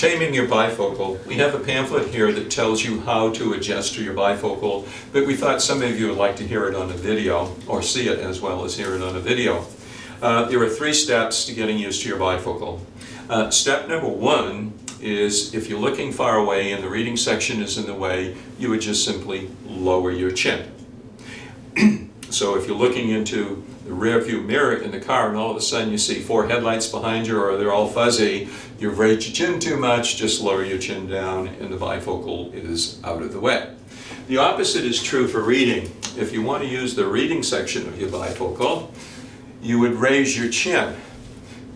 Taming your bifocal. We have a pamphlet here that tells you how to adjust to your bifocal, but we thought some of you would like to hear it on a video, or see it as well as hear it on a video. There are 3 steps to getting used to your bifocal. Step number 1 is if you're looking far away and the reading section is in the way, you would just simply lower your chin. So if you're looking into the rear view mirror in the car and all of a sudden you see 4 headlights behind you or they're all fuzzy, you've raised your chin too much, just lower your chin down and the bifocal is out of the way. The opposite is true for reading. If you want to use the reading section of your bifocal, you would raise your chin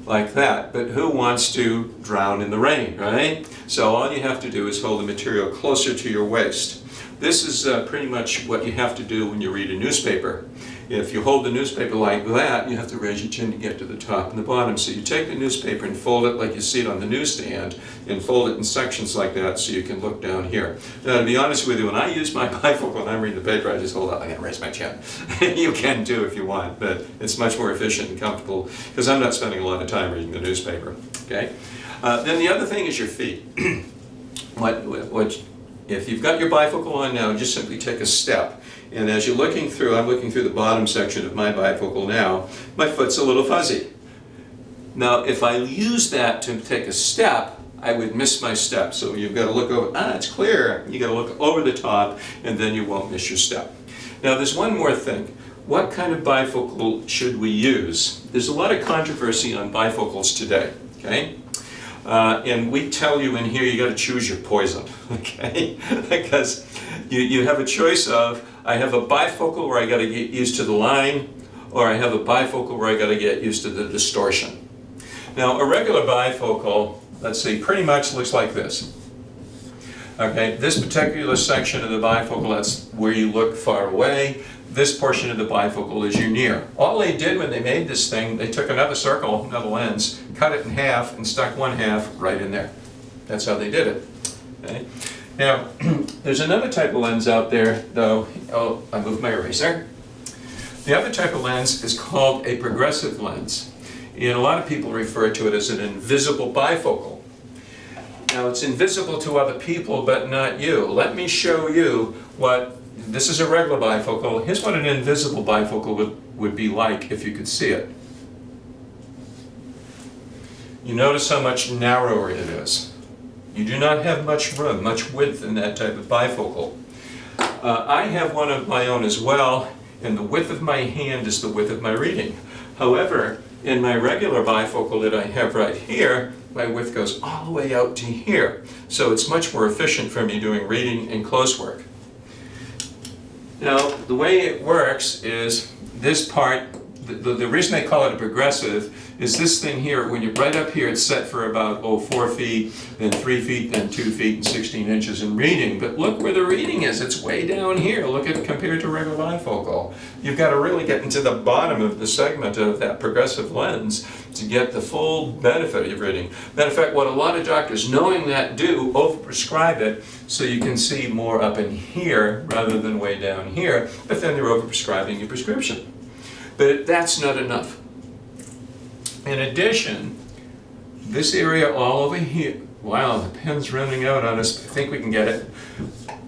like that, but who wants to drown in the rain, right? So all you have to do is hold the material closer to your waist. This is pretty much what you have to do when you read a newspaper. If you hold the newspaper like that, you have to raise your chin to get to the top and the bottom. So you take the newspaper and fold it like you see it on the newsstand, and fold it in sections like that so you can look down here. Now, to be honest with you, when I use my bifocal and I'm reading the paper, I just hold up, I gotta raise my chin. You can too if you want, but it's much more efficient and comfortable because I'm not spending a lot of time reading the newspaper. Okay. Then the other thing is your feet. If you've got your bifocal on now, just simply take a step. And as you're looking through, I'm looking through the bottom section of my bifocal now, my foot's a little fuzzy. Now, if I use that to take a step, I would miss my step. So you've got to look over, it's clear. You've got to look over the top, and then you won't miss your step. Now, there's one more thing. What kind of bifocal should we use? There's a lot of controversy on bifocals today, okay? And we tell you in here you got to choose your poison, okay? Because you have a choice of, I have a bifocal where I got to get used to the line, or I have a bifocal where I got to get used to the distortion. Now, a regular bifocal, let's see, pretty much looks like this. Okay, this particular section of the bifocal, that's where you look far away. This portion of the bifocal is your near. All they did when they made this thing, they took another circle, another lens, cut it in half, and stuck 1/2 right in there. That's how they did it. Okay? Now, there's another type of lens out there, though. Oh, I moved my eraser. The other type of lens is called a progressive lens. And a lot of people refer to it as an invisible bifocal. Now, it's invisible to other people, but not you. Let me show you what, this is a regular bifocal. Here's what an invisible bifocal would be like if you could see it. You notice how much narrower it is. You do not have much room, much width in that type of bifocal. I have one of my own as well, and the width of my hand is the width of my reading. However, in my regular bifocal that I have right here, my width goes all the way out to here. So it's much more efficient for me doing reading and close work. Now, the way it works is this part, the reason they call it a progressive is this thing here, when you're right up here, it's set for about 4 feet, then 3 feet, then 2 feet and 16 inches in reading. But look where the reading is, it's way down here. Look at it compared to regular bifocal. You've got to really get into the bottom of the segment of that progressive lens to get the full benefit of reading. Matter of fact, what a lot of doctors, knowing that, do overprescribe it so you can see more up in here rather than way down here, but then they're overprescribing your prescription. But that's not enough. In addition, this area all over here, wow, the pen's running out on us, I think we can get it.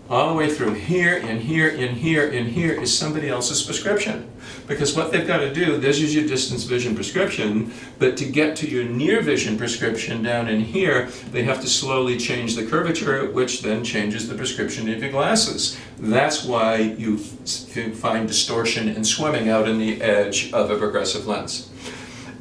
All the way through here, and here, and here, and here is somebody else's prescription. Because what they've got to do, this is your distance vision prescription, but to get to your near vision prescription down in here, they have to slowly change the curvature, which then changes the prescription of your glasses. That's why you find distortion and swimming out in the edge of a progressive lens.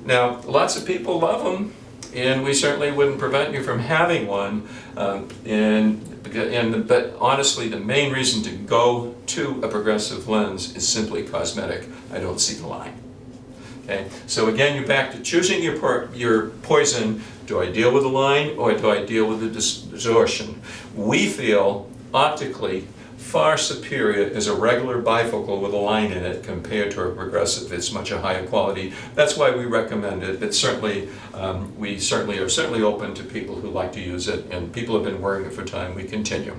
Now, lots of people love them, and we certainly wouldn't prevent you from having one. But honestly, the main reason to go to a progressive lens is simply cosmetic. I don't see the line. Okay, so again, you're back to choosing your poison. Do I deal with the line or do I deal with the distortion? We feel optically far superior is a regular bifocal with a line in it compared to a progressive. It's much a higher quality. That's why we recommend it. But certainly, we are open to people who like to use it, and people have been wearing it for time. We continue.